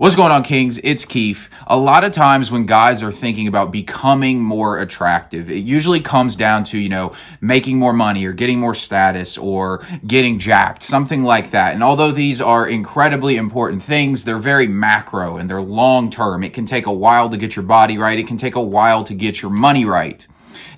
What's going on, Kings? It's Keefe. A lot of times when guys are thinking about becoming more attractive, it usually comes down to, making more money or getting more status or getting jacked, something like that. And although these are incredibly important things, they're very macro and they're long term. It can take a while to get your body right. It can take a while to get your money right.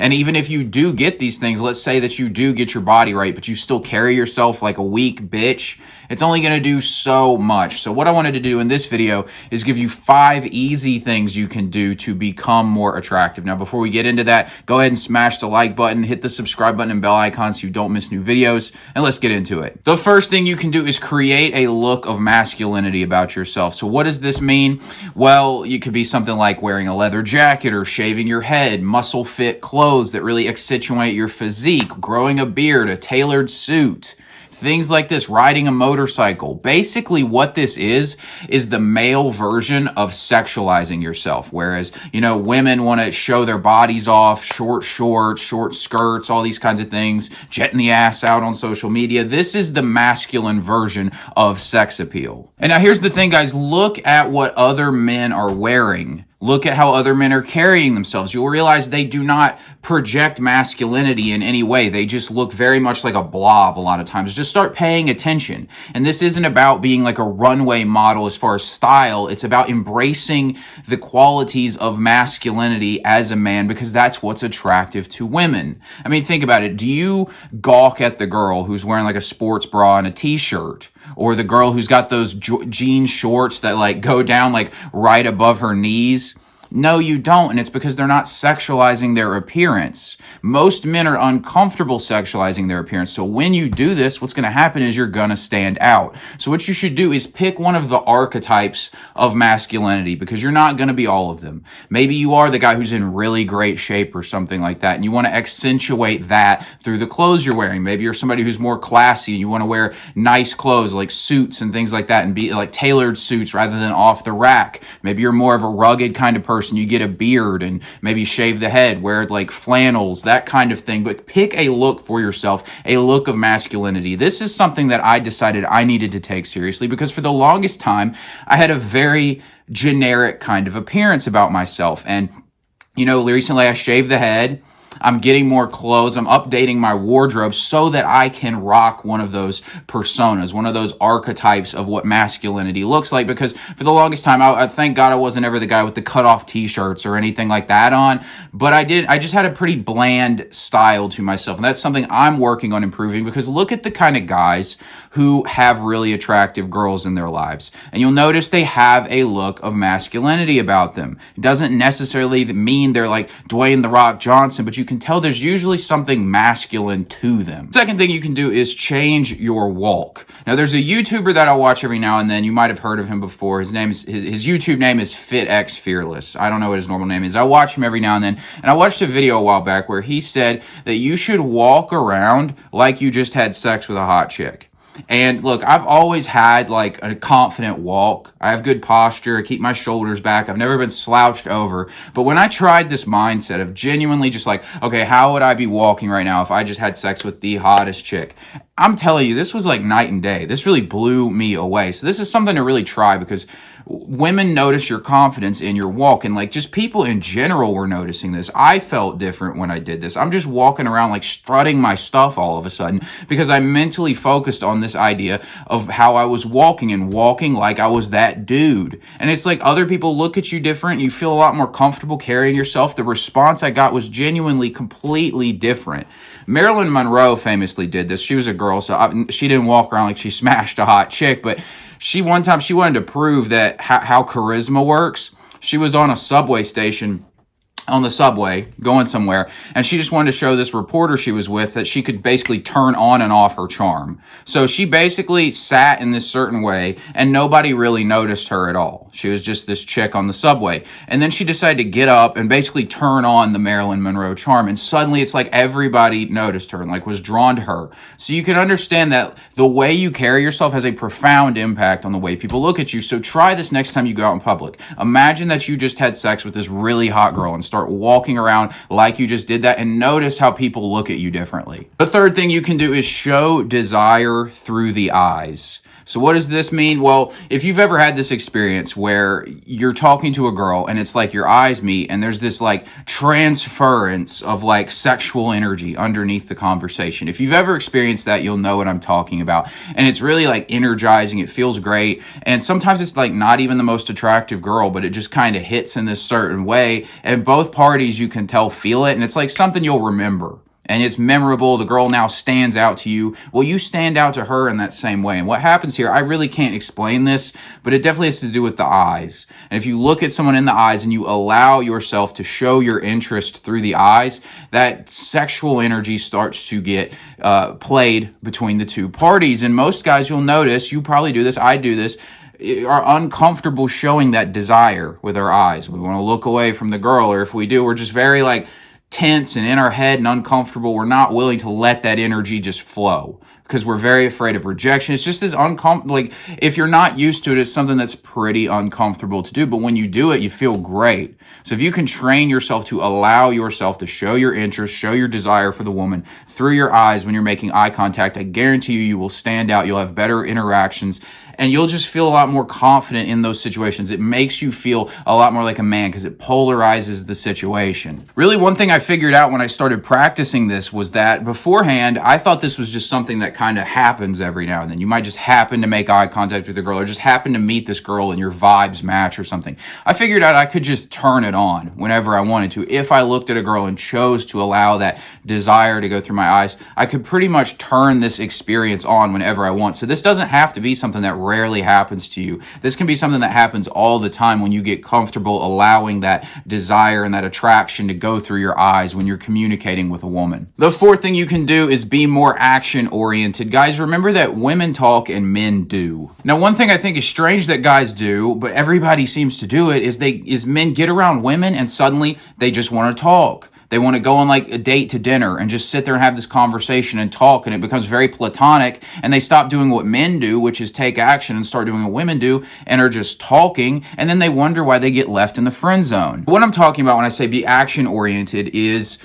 And even if you do get these things, let's say that you do get your body right, but you still carry yourself like a weak bitch, it's only going to do so much. So what I wanted to do in this video is give you 5 easy things you can do to become more attractive. Now, before we get into that, go ahead and smash the like button, hit the subscribe button and bell icon so you don't miss new videos, and let's get into it. The first thing you can do is create a look of masculinity about yourself. So what does this mean? Well, it could be something like wearing a leather jacket or shaving your head, muscle fit clothes that really accentuate your physique, growing a beard, a tailored suit, things like this, riding a motorcycle. Basically what this is the male version of sexualizing yourself. Whereas, women want to show their bodies off, short shorts, short skirts, all these kinds of things, jetting the ass out on social media. This is the masculine version of sex appeal. And now here's the thing, guys, look at what other men are wearing. Look at how other men are carrying themselves. You'll realize they do not project masculinity in any way. They just look very much like a blob a lot of times. Just start paying attention. And this isn't about being like a runway model as far as style. It's about embracing the qualities of masculinity as a man, because that's what's attractive to women. I mean, think about it. Do you gawk at the girl who's wearing like a sports bra and a t-shirt? Or the girl who's got those jean shorts that go down right above her knees? No, you don't. And it's because they're not sexualizing their appearance. Most men are uncomfortable sexualizing their appearance. So when you do this, what's going to happen is you're going to stand out. So what you should do is pick one of the archetypes of masculinity, because you're not going to be all of them. Maybe you are the guy who's in really great shape or something like that, and you want to accentuate that through the clothes you're wearing. Maybe you're somebody who's more classy and you want to wear nice clothes like suits and things like that, and be like tailored suits rather than off the rack. Maybe you're more of a rugged kind of person. You get a beard and maybe shave the head, wear flannels, that kind of thing. But pick a look for yourself, a look of masculinity. This is something that I decided I needed to take seriously, because for the longest time, I had a very generic kind of appearance about myself. And, recently I shaved the head. I'm getting more clothes. I'm updating my wardrobe so that I can rock one of those personas, one of those archetypes of what masculinity looks like. Because for the longest time, I thank God I wasn't ever the guy with the cutoff t-shirts or anything like that on. But I just had a pretty bland style to myself. And that's something I'm working on improving, because look at the kind of guys who have really attractive girls in their lives. And you'll notice they have a look of masculinity about them. It doesn't necessarily mean they're like Dwayne "The Rock" Johnson, but you can tell there's usually something masculine to them. Second thing you can do is change your walk. Now, there's a YouTuber that I watch every now and then. You might have heard of him before. His YouTube name is FitXFearless. I don't know what his normal name is. I watch him every now and then. And I watched a video a while back where he said that you should walk around like you just had sex with a hot chick. And look, I've always had a confident walk. I have good posture. I keep my shoulders back. I've never been slouched over. But when I tried this mindset of genuinely just okay, how would I be walking right now if I just had sex with the hottest chick? I'm telling you, this was like night and day. This really blew me away. So this is something to really try, because women notice your confidence in your walk, and just people in general were noticing this. I felt different when I did this. I'm just walking around strutting my stuff all of a sudden, because I mentally focused on this idea of how I was walking, and walking like I was that dude. And it's other people look at you different. You feel a lot more comfortable carrying yourself. The response I got was genuinely completely different. Marilyn Monroe famously did this. She was a girl, so she didn't walk around like she smashed a hot chick, but one time she wanted to prove that how charisma works. She was on a subway station, on the subway, going somewhere, and she just wanted to show this reporter she was with that she could basically turn on and off her charm. So she basically sat in this certain way, and nobody really noticed her at all. She was just this chick on the subway. And then she decided to get up and basically turn on the Marilyn Monroe charm, and suddenly it's everybody noticed her and was drawn to her. So you can understand that the way you carry yourself has a profound impact on the way people look at you. So try this next time you go out in public. Imagine that you just had sex with this really hot girl and start walking around like you just did that, and notice how people look at you differently. The third thing you can do is show desire through the eyes. So what does this mean? Well, if you've ever had this experience where you're talking to a girl and it's like your eyes meet and there's this like transference of like sexual energy underneath the conversation. If you've ever experienced that, you'll know what I'm talking about. And it's really like energizing. It feels great. And sometimes it's like not even the most attractive girl, but it just kind of hits in this certain way. And both parties, you can tell, feel it. And it's like something you'll remember. And it's memorable. The girl now stands out to you. Well, you stand out to her in that same way. And what happens here, I really can't explain this, but it definitely has to do with the eyes. And if you look at someone in the eyes and you allow yourself to show your interest through the eyes, that sexual energy starts to get played between the two parties. And most guys, you'll notice, you probably do this, I do this, are uncomfortable showing that desire with our eyes. We want to look away from the girl, or if we do, we're just very like tense and in our head and uncomfortable. We're not willing to let that energy just flow because we're very afraid of rejection. It's just as uncomfortable. Like if you're not used to it, it's something that's pretty uncomfortable to do. But when you do it, you feel great. So if you can train yourself to allow yourself to show your interest, show your desire for the woman through your eyes when you're making eye contact, I guarantee you will stand out. You'll have better interactions. And you'll just feel a lot more confident in those situations. It makes you feel a lot more like a man because it polarizes the situation. Really, one thing I figured out when I started practicing this was that beforehand, I thought this was just something that kind of happens every now and then. You might just happen to make eye contact with a girl or just happen to meet this girl and your vibes match or something. I figured out I could just turn it on whenever I wanted to. If I looked at a girl and chose to allow that desire to go through my eyes, I could pretty much turn this experience on whenever I want. So this doesn't have to be something that rarely happens to you. This can be something that happens all the time when you get comfortable allowing that desire and that attraction to go through your eyes when you're communicating with a woman. The fourth thing you can do is be more action oriented. Guys, remember that women talk and men do. Now, one thing I think is strange that guys do, but everybody seems to do it, is men get around women and suddenly they just want to talk. They want to go on like a date to dinner and just sit there and have this conversation and talk, and it becomes very platonic, and they stop doing what men do, which is take action, and start doing what women do and are just talking, and then they wonder why they get left in the friend zone. What I'm talking about when I say be action oriented is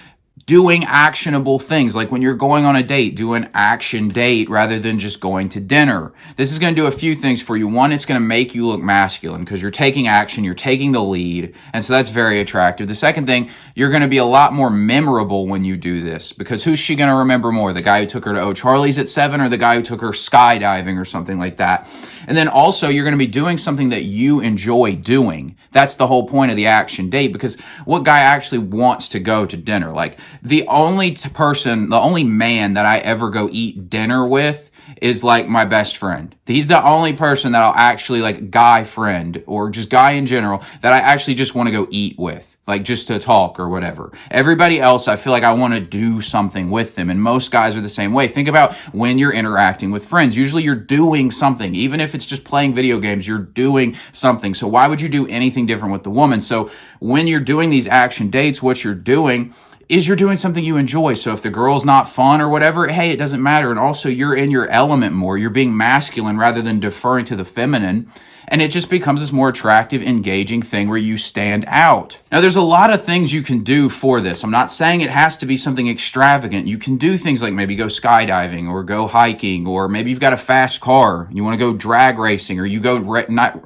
doing actionable things. Like when you're going on a date, do an action date rather than just going to dinner. This is going to do a few things for you. One, it's going to make you look masculine because you're taking action, you're taking the lead, and so that's very attractive. The second thing, you're going to be a lot more memorable when you do this because who's she going to remember more? The guy who took her to O'Charlie's at 7 or the guy who took her skydiving or something like that? And then also, you're going to be doing something that you enjoy doing. That's the whole point of the action date, because what guy actually wants to go to dinner? Like, the only man that I ever go eat dinner with is like my best friend. He's the only person that I'll actually, like, guy friend or just guy in general, that I actually just want to go eat with, like just to talk or whatever. Everybody else, I feel like I want to do something with them. And most guys are the same way. Think about when you're interacting with friends. Usually you're doing something. Even if it's just playing video games, you're doing something. So why would you do anything different with the woman? So when you're doing these action dates, what you're doing is you're doing something you enjoy. So if the girl's not fun or whatever, hey, it doesn't matter. And also you're in your element more. You're being masculine rather than deferring to the feminine. And it just becomes this more attractive, engaging thing where you stand out. Now, there's a lot of things you can do for this. I'm not saying it has to be something extravagant. You can do things like maybe go skydiving or go hiking, or maybe you've got a fast car. You want to go drag racing, or you go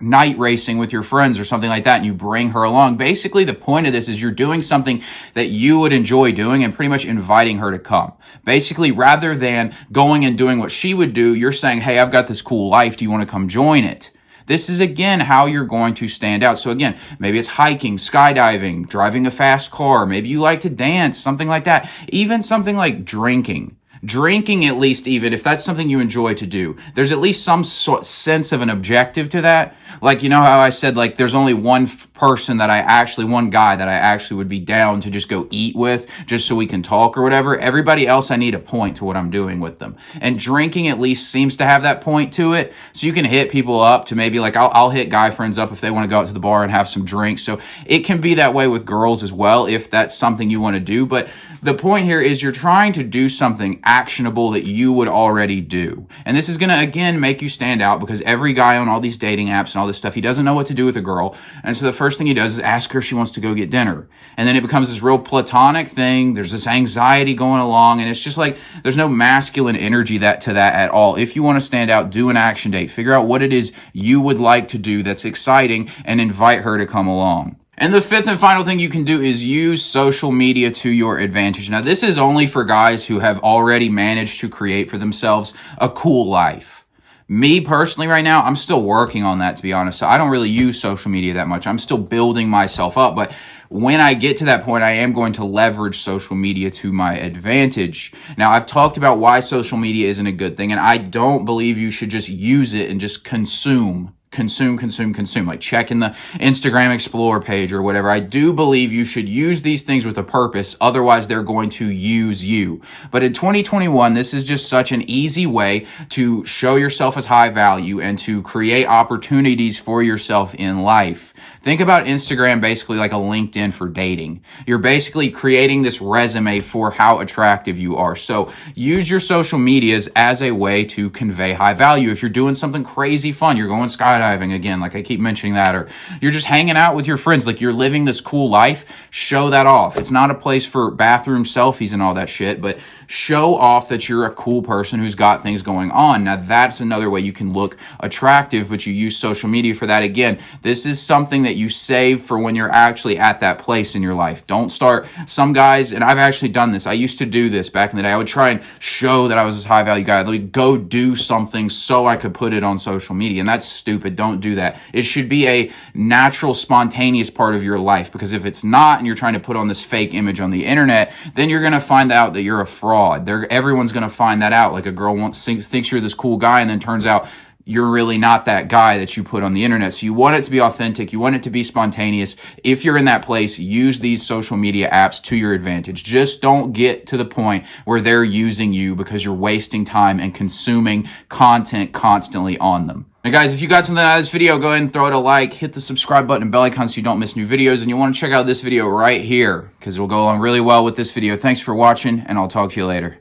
night racing with your friends or something like that, and you bring her along. Basically, the point of this is you're doing something that you would enjoy doing and pretty much inviting her to come. Basically, rather than going and doing what she would do, you're saying, hey, I've got this cool life. Do you want to come join it? This is, again, how you're going to stand out. So, again, maybe it's hiking, skydiving, driving a fast car. Maybe you like to dance, something like that. Even something like drinking. Drinking, at least, even if that's something you enjoy to do, there's at least some sense of an objective to that. Like, you know how I said, like, there's only one guy that I actually would be down to just go eat with, just so we can talk or whatever. Everybody else, I need a point to what I'm doing with them. And drinking at least seems to have that point to it. So you can hit people up to maybe, like, I'll hit guy friends up if they want to go out to the bar and have some drinks. So it can be that way with girls as well, if that's something you want to do. But The point here is you're trying to do something actionable that you would already do. And this is going to, again, make you stand out because every guy on all these dating apps and all this stuff, he doesn't know what to do with a girl. And so the first thing he does is ask her if she wants to go get dinner. And then it becomes this real platonic thing. There's this anxiety going along. And it's just like there's no masculine energy to that at all. If you want to stand out, do an action date. Figure out what it is you would like to do that's exciting and invite her to come along. And the fifth and final thing you can do is use social media to your advantage. Now, this is only for guys who have already managed to create for themselves a cool life. Me personally right now, I'm still working on that, to be honest. So I don't really use social media that much. I'm still building myself up. But when I get to that point, I am going to leverage social media to my advantage. Now, I've talked about why social media isn't a good thing, and I don't believe you should just use it and just consume, like checking the Instagram Explorer page or whatever. I do believe you should use these things with a purpose. Otherwise, they're going to use you. But in 2021, this is just such an easy way to show yourself as high value and to create opportunities for yourself in life. Think about Instagram basically like a LinkedIn for dating. You're basically creating this resume for how attractive you are. So use your social medias as a way to convey high value. If you're doing something crazy fun, you're going skydiving again, like I keep mentioning that, or you're just hanging out with your friends, like you're living this cool life, show that off. It's not a place for bathroom selfies and all that shit, but show off that you're a cool person who's got things going on. Now that's another way you can look attractive, but you use social media for that. Again, this is something that you save for when you're actually at that place in your life. Don't start, some guys, and I've actually done this. I used to do this back in the day. I would try and show that I was this high value guy. I would go do something so I could put it on social media. And that's stupid. Don't do that. It should be a natural, spontaneous part of your life, because if it's not and you're trying to put on this fake image on the internet, then you're going to find out that you're a fraud. Everyone's going to find that out. Like a girl thinks you're this cool guy, and then turns out you're really not that guy that you put on the internet. So you want it to be authentic. You want it to be spontaneous. If you're in that place, use these social media apps to your advantage. Just don't get to the point where they're using you because you're wasting time and consuming content constantly on them. Now guys, if you got something out of this video, go ahead and throw it a like, hit the subscribe button and bell icon so you don't miss new videos. And you want to check out this video right here because it will go along really well with this video. Thanks for watching, and I'll talk to you later.